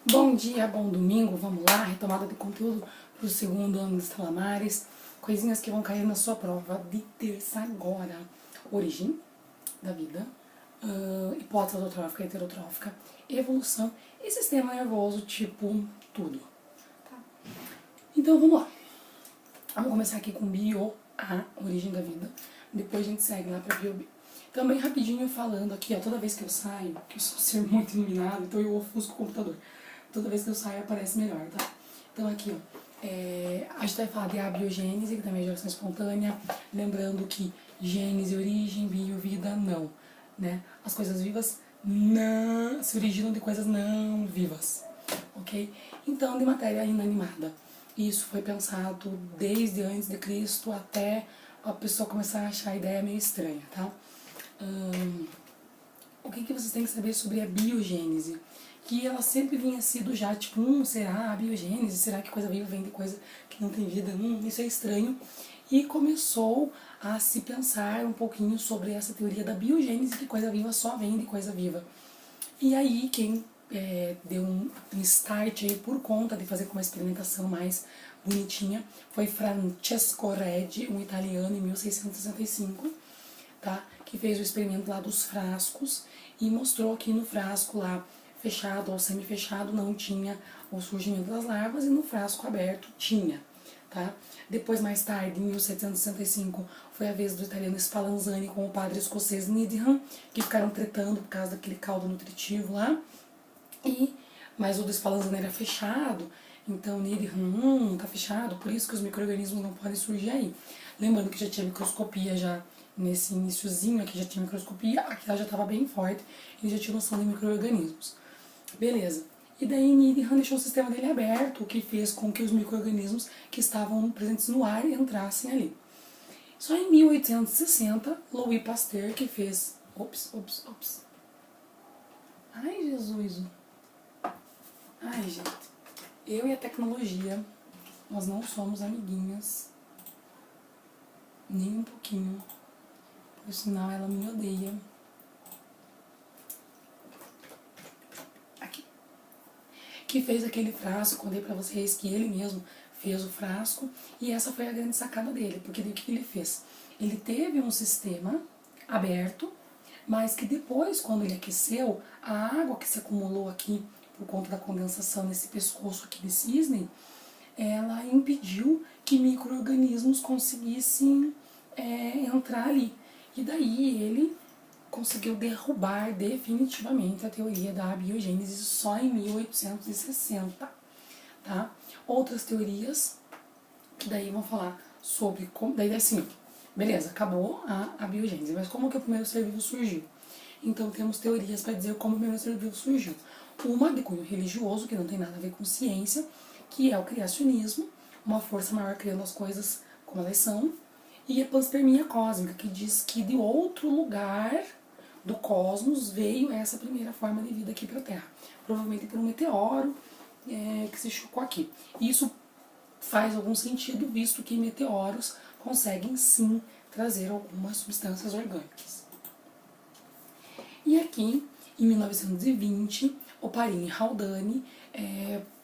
Bom dia, bom domingo, vamos lá, retomada de conteúdo para o segundo ano dos Talamares, coisinhas que vão cair na sua prova de terça agora. Origem da vida, hipótese autotrófica e heterotrófica, evolução e sistema nervoso, tipo tudo. Tá? Então vamos lá. Vamos começar aqui com bio, a origem da vida, depois a gente segue lá para bio. Então, bem rapidinho falando aqui, ó, toda vez que eu saio, que eu sou um ser muito iluminado, então eu ofusco o computador. Toda vez que eu saio aparece melhor, tá? Então aqui, ó, a gente vai falar de abiogênese, que também é geração espontânea, lembrando que gênese, origem, bio, vida, não, né? As coisas vivas não se originam de coisas não vivas, ok? Então, de matéria inanimada. Isso foi pensado desde antes de Cristo até a pessoa começar a achar a ideia meio estranha, tá? O que vocês têm que saber sobre a biogênese? Que ela sempre vinha sido já, tipo, será a biogênese? Será que coisa viva vem de coisa que não tem vida? Isso é estranho. E começou a se pensar um pouquinho sobre essa teoria da biogênese, que coisa viva só vem de coisa viva. E aí, quem deu um start aí por conta de fazer com uma experimentação mais bonitinha foi Francesco Redi, um italiano, em 1665, tá? Que fez o experimento lá dos frascos e mostrou que no frasco lá fechado ou semi-fechado não tinha o surgimento das larvas e no frasco aberto tinha, tá? Depois, mais tarde, em 1765, foi a vez do italiano Spallanzani com o padre escocês Needham, que ficaram tretando por causa daquele caldo nutritivo lá. Mas o do Spallanzani era fechado, então Needham, tá fechado, por isso que os micro-organismos não podem surgir aí. Lembrando que já tinha microscopia já nesse iniciozinho aqui, já tinha microscopia, aqui ela já estava bem forte, ele já tinha noção de micro-organismos. Beleza. E daí Needham deixou o sistema dele aberto, o que fez com que os micro-organismos que estavam presentes no ar entrassem ali. Só em 1860, Louis Pasteur, que fez... Ops. Ai, Jesus. Ai, gente. Eu e a tecnologia, nós não somos amiguinhas. Nem um pouquinho. Por sinal, ela me odeia. Aqui. Que fez aquele frasco, contei pra vocês que ele mesmo fez o frasco. E essa foi a grande sacada dele, porque o que ele fez? Ele teve um sistema aberto, mas que depois, quando ele aqueceu, a água que se acumulou aqui por conta da condensação nesse pescoço aqui de cisne, ela impediu que micro-organismos conseguissem entrar ali. E daí ele conseguiu derrubar definitivamente a teoria da abiogênese só em 1860, tá? Outras teorias que daí vão falar sobre como... Daí assim, beleza, acabou a biogênese, mas como que o primeiro ser vivo surgiu? Então temos teorias para dizer como o primeiro ser vivo surgiu. Uma de cunho religioso, que não tem nada a ver com ciência, que é o criacionismo, uma força maior criando as coisas como elas são, e a panspermia cósmica, que diz que de outro lugar do cosmos veio essa primeira forma de vida aqui para a Terra. Provavelmente por um meteoro que se chocou aqui. Isso faz algum sentido, visto que meteoros conseguem sim trazer algumas substâncias orgânicas. E aqui, em 1920, Oparin e Haldane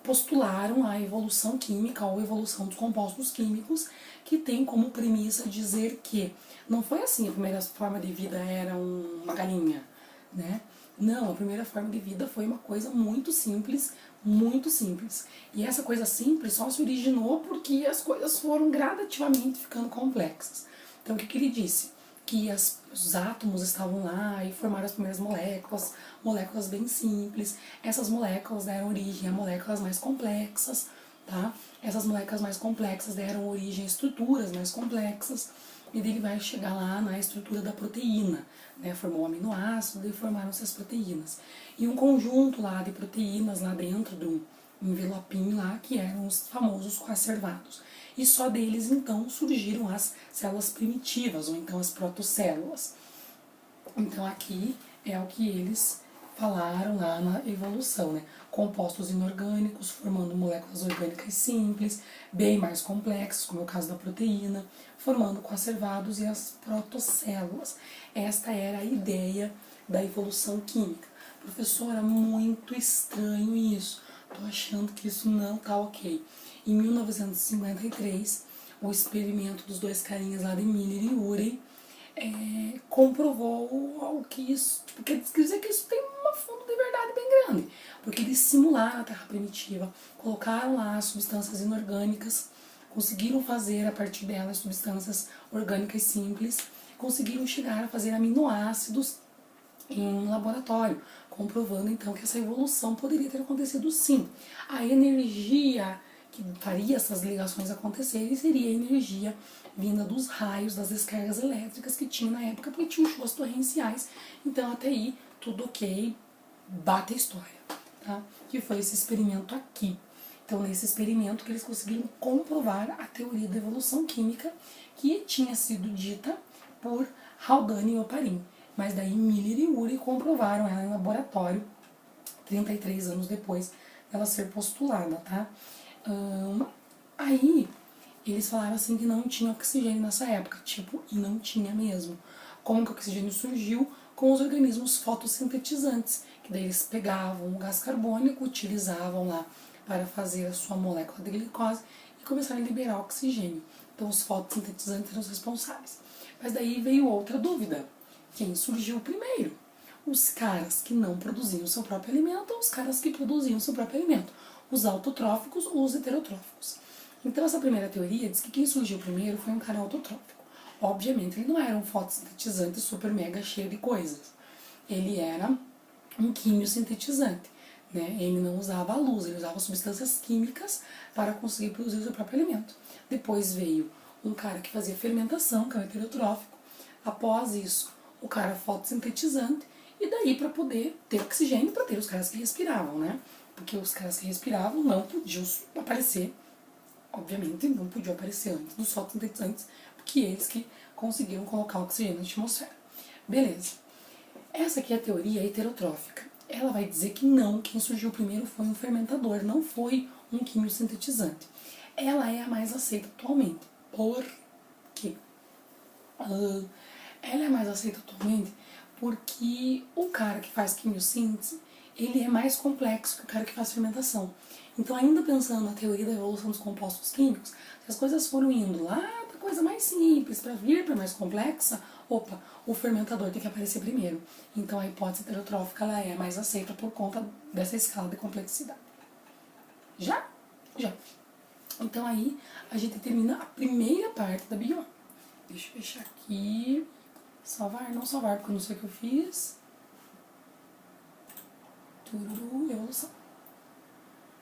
postularam a evolução química ou evolução dos compostos químicos, que tem como premissa dizer que não foi assim, a primeira forma de vida era uma galinha, né? Não, a primeira forma de vida foi uma coisa muito simples, muito simples. E essa coisa simples só se originou porque as coisas foram gradativamente ficando complexas. Então o que ele disse? Que os átomos estavam lá e formaram as primeiras moléculas, moléculas bem simples. Essas moléculas deram origem a moléculas mais complexas, tá? Essas moléculas mais complexas deram origem a estruturas mais complexas, e ele vai chegar lá na estrutura da proteína, né? Formou o aminoácido e formaram-se as proteínas. E um conjunto lá de proteínas lá dentro do envelopinho lá, que eram os famosos coacervados. E só deles, então, surgiram as células primitivas, ou então as protocélulas. Então, aqui é o que eles falaram lá na evolução, né? Compostos inorgânicos formando moléculas orgânicas simples, bem mais complexas, como é o caso da proteína, formando coacervados e as protocélulas. Esta era a ideia da evolução química. Professora, muito estranho isso. achando que isso não tá ok. Em 1953, o experimento dos dois carinhas lá de Miller e Urey comprovou algo que isso, quer dizer que isso tem um fundo de verdade bem grande, porque eles simularam a Terra primitiva, colocaram lá substâncias inorgânicas, conseguiram fazer a partir delas substâncias orgânicas simples, conseguiram chegar a fazer aminoácidos em um laboratório, comprovando então que essa evolução poderia ter acontecido sim. A energia que faria essas ligações acontecerem seria a energia vinda dos raios, das descargas elétricas que tinha na época, porque tinha chuvas torrenciais. Então até aí tudo ok, bate a história, tá? Que foi esse experimento aqui. Então nesse experimento que eles conseguiram comprovar a teoria da evolução química que tinha sido dita por Haldane e Oparin. Mas daí Miller e Urey comprovaram ela em laboratório 33 anos depois dela ser postulada, tá? Aí eles falaram assim que não tinha oxigênio nessa época, tipo, e não tinha mesmo. Como que o oxigênio surgiu? Com os organismos fotossintetizantes, que daí eles pegavam o gás carbônico, utilizavam lá para fazer a sua molécula de glicose e começaram a liberar oxigênio. Então os fotossintetizantes eram os responsáveis. Mas daí veio outra dúvida. Quem surgiu primeiro? Os caras que não produziam seu próprio alimento ou os caras que produziam seu próprio alimento? Os autotróficos ou os heterotróficos? Então essa primeira teoria diz que quem surgiu primeiro foi um cara autotrófico. Obviamente ele não era um fotossintetizante super mega cheio de coisas. Ele era um quimio-sintetizante, né? Ele não usava a luz, ele usava substâncias químicas para conseguir produzir o seu próprio alimento. Depois veio um cara que fazia fermentação, que é o heterotrófico. Após isso, o cara fotossintetizante, e daí para poder ter oxigênio, para ter os caras que respiravam, né? Porque os caras que respiravam não podiam aparecer, obviamente, não podiam aparecer antes dos fotossintetizantes, porque eles que conseguiram colocar oxigênio na atmosfera. Beleza. Essa aqui é a teoria heterotrófica. Ela vai dizer que não, quem surgiu primeiro foi um fermentador, não foi um quimio-sintetizante. Ela é a mais aceita atualmente. Por quê? Ela é mais aceita atualmente porque o cara que faz quimiossíntese, ele é mais complexo que o cara que faz fermentação. Então, ainda pensando na teoria da evolução dos compostos químicos, se as coisas foram indo lá da coisa mais simples para vir para mais complexa, opa, o fermentador tem que aparecer primeiro. Então, a hipótese heterotrófica ela é mais aceita por conta dessa escala de complexidade. Já? Já. Então, aí a gente termina a primeira parte da bioma. Deixa eu fechar aqui. Salvar, não salvar, porque eu não sei o que eu fiz. Tururu, evolução.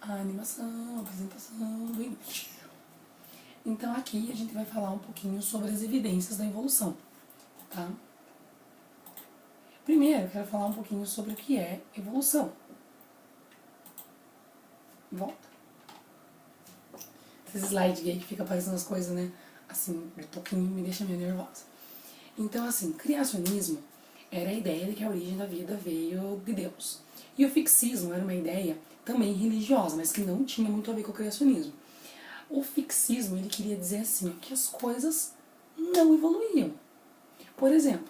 A animação, a apresentação do início. Então aqui a gente vai falar um pouquinho sobre as evidências da evolução, tá? Primeiro, eu quero falar um pouquinho sobre o que é evolução. Volta. Esses slides gay que fica aparecendo as coisas, né? Assim, um pouquinho me deixa meio nervosa. Então, assim, criacionismo era a ideia de que a origem da vida veio de Deus. E o fixismo era uma ideia também religiosa, mas que não tinha muito a ver com o criacionismo. O fixismo, ele queria dizer assim, que as coisas não evoluíam. Por exemplo,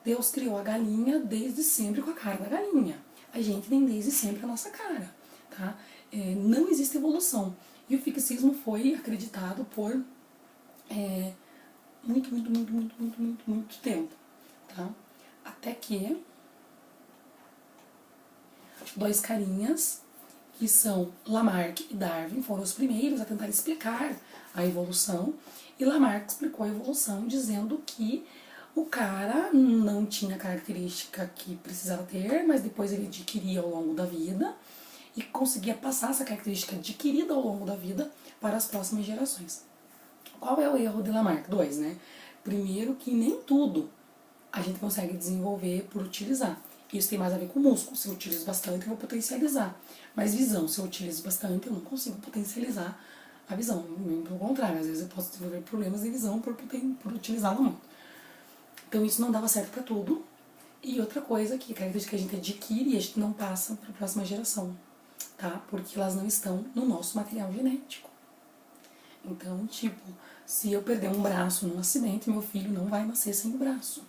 Deus criou a galinha desde sempre com a cara da galinha. A gente tem desde sempre a nossa cara, tá? Não existe evolução. E o fixismo foi acreditado por muito tempo, tá? Até que dois carinhas, que são Lamarck e Darwin, foram os primeiros a tentar explicar a evolução, e Lamarck explicou a evolução dizendo que o cara não tinha a característica que precisava ter, mas depois ele adquiria ao longo da vida e conseguia passar essa característica adquirida ao longo da vida para as próximas gerações. Qual é o erro de Lamarck? Dois, né? Primeiro, que nem tudo a gente consegue desenvolver por utilizar. Isso tem mais a ver com músculo. Se eu utilizo bastante, eu vou potencializar. Mas visão, se eu utilizo bastante, eu não consigo potencializar a visão. Pelo contrário, às vezes eu posso desenvolver problemas de visão por utilizá-la muito. Então isso não dava certo para tudo. E outra coisa que a característica que a gente adquire e a gente não passa para a próxima geração, tá? Porque elas não estão no nosso material genético. Então, tipo, se eu perder um braço num acidente, meu filho não vai nascer sem o braço,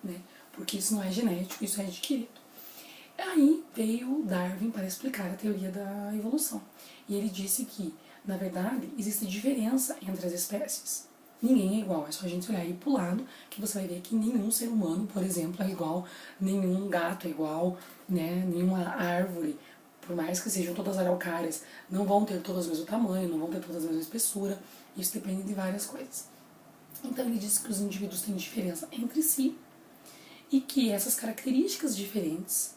né? Porque isso não é genético, isso é adquirido. Aí veio Darwin para explicar a teoria da evolução. E ele disse que, na verdade, existe diferença entre as espécies. Ninguém é igual, é só a gente olhar aí pro lado que você vai ver que nenhum ser humano, por exemplo, é igual, nenhum gato é igual, né? Nenhuma árvore, por mais que sejam todas araucárias, não vão ter todas o mesmo tamanho, não vão ter todas a mesma espessura. Isso depende de várias coisas. Então ele disse que os indivíduos têm diferença entre si e que essas características diferentes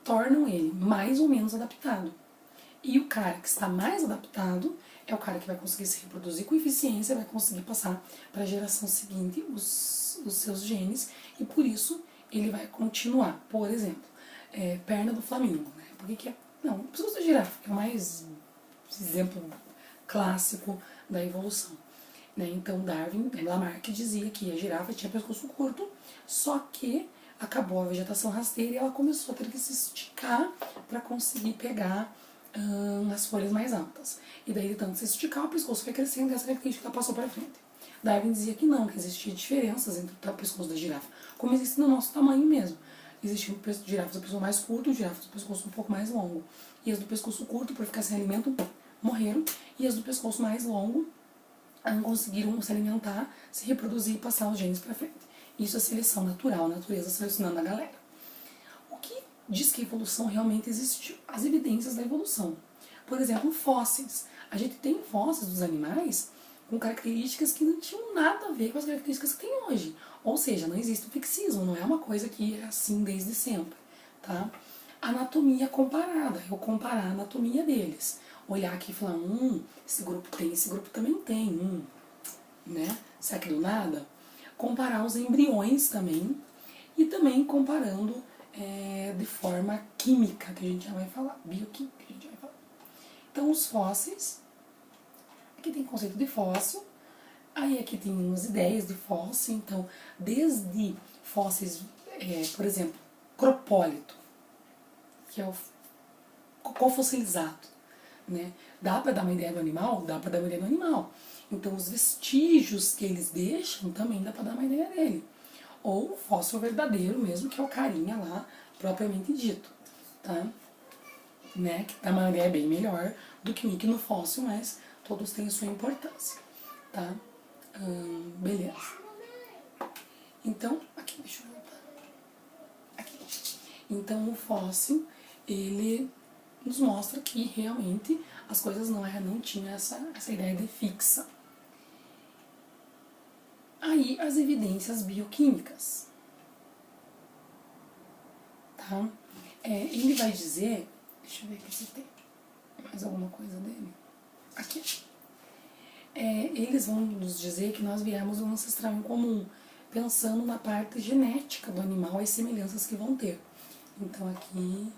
tornam ele mais ou menos adaptado. E o cara que está mais adaptado é o cara que vai conseguir se reproduzir com eficiência, vai conseguir passar para a geração seguinte os seus genes e por isso ele vai continuar. Por exemplo, perna do flamingo, né? Por que é? Não, o pescoço da girafa, que é o mais exemplo clássico da evolução. Né? Então Darwin, Lamarck dizia que a girafa tinha pescoço curto, só que acabou a vegetação rasteira e ela começou a ter que se esticar para conseguir pegar as folhas mais altas. E daí, de tanto se esticar, o pescoço foi crescendo e essa característica passou para frente. Darwin dizia que não, que existia diferenças entre o pescoço da girafa, como existe no nosso tamanho mesmo. Existiam girafas do pescoço mais curto, girafas do pescoço um pouco mais longo. E as do pescoço curto, por ficar sem alimento, morreram. E as do pescoço mais longo conseguiram se alimentar, se reproduzir e passar os genes para frente. Isso é seleção natural, a natureza selecionando a galera. O que diz que a evolução realmente existiu? As evidências da evolução. Por exemplo, fósseis. A gente tem fósseis dos animais com características que não tinham nada a ver com as características que tem hoje. Ou seja, não existe o fixismo, não é uma coisa que é assim desde sempre. Tá? Anatomia comparada, eu comparar a anatomia deles. Olhar aqui e falar, esse grupo tem, esse grupo também tem, né? Será que do nada? Comparar os embriões também, e também comparando de forma química, que a gente já vai falar, bioquímica, que a gente vai falar. Então, os fósseis, aqui tem o conceito de fóssil, aí aqui tem umas ideias de fóssil, então, desde fósseis, por exemplo, cropólito, que é o cocô fossilizado, né? Dá para dar uma ideia do animal? Dá para dar uma ideia do animal. Então, os vestígios que eles deixam também dá para dar uma ideia dele. Ou o fóssil verdadeiro mesmo, que é o carinha lá, propriamente dito, tá? Né? Que dá uma ideia bem melhor do que o no fóssil, mas todos têm sua importância, tá? Beleza. Então, aqui, deixa eu voltar. Aqui. Então, o fóssil, ele nos mostra que realmente as coisas não tinham essa ideia de fixa. Aí, as evidências bioquímicas. Tá? Ele vai dizer, deixa eu ver aqui se tem mais alguma coisa dele. Aqui. Eles vão nos dizer que nós viemos de um ancestral em comum, pensando na parte genética do animal, as semelhanças que vão ter. Então, aqui...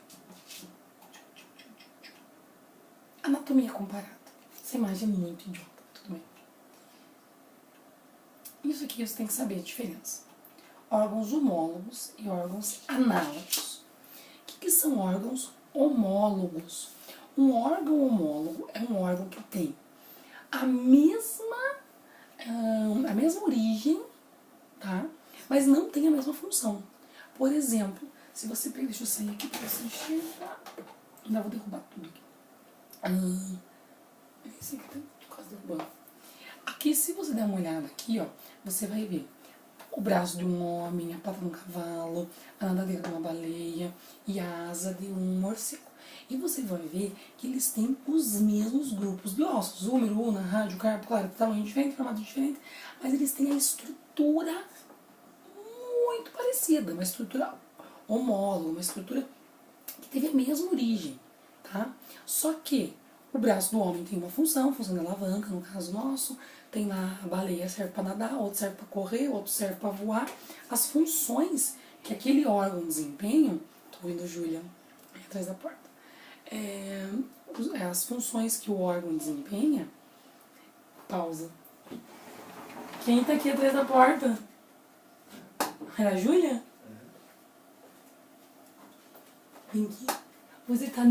Anatomia comparada. Essa imagem é muito idiota, tudo bem. Isso aqui você tem que saber a diferença. Órgãos homólogos e órgãos análogos. O que são órgãos homólogos? Um órgão homólogo é um órgão que tem a mesma origem, tá? Mas não tem a mesma função. Por exemplo, se você pega, deixa eu sair aqui para você enxergar. Ainda vou derrubar tudo aqui. Esse aqui tá quase derrubando. Aqui, se você der uma olhada aqui, ó, você vai ver o braço de um homem, a pata de um cavalo, a nadadeira de uma baleia e a asa de um morcego. E você vai ver que eles têm os mesmos grupos de ossos, úmero, ulna, rádio, carpo, claro, tamanho diferente, formato diferente, mas eles têm a estrutura muito parecida, uma estrutura homóloga, uma estrutura que teve a mesma origem, tá? Só que o braço do homem tem uma função de alavanca, no caso nosso, tem lá a baleia serve para nadar, outro serve para correr, outro serve para voar. As funções que aquele órgão desempenha, tô ouvindo Júlia atrás da porta, as funções que o órgão desempenha, pausa. Quem tá aqui atrás da porta? Era a Júlia? Vem aqui. Você tá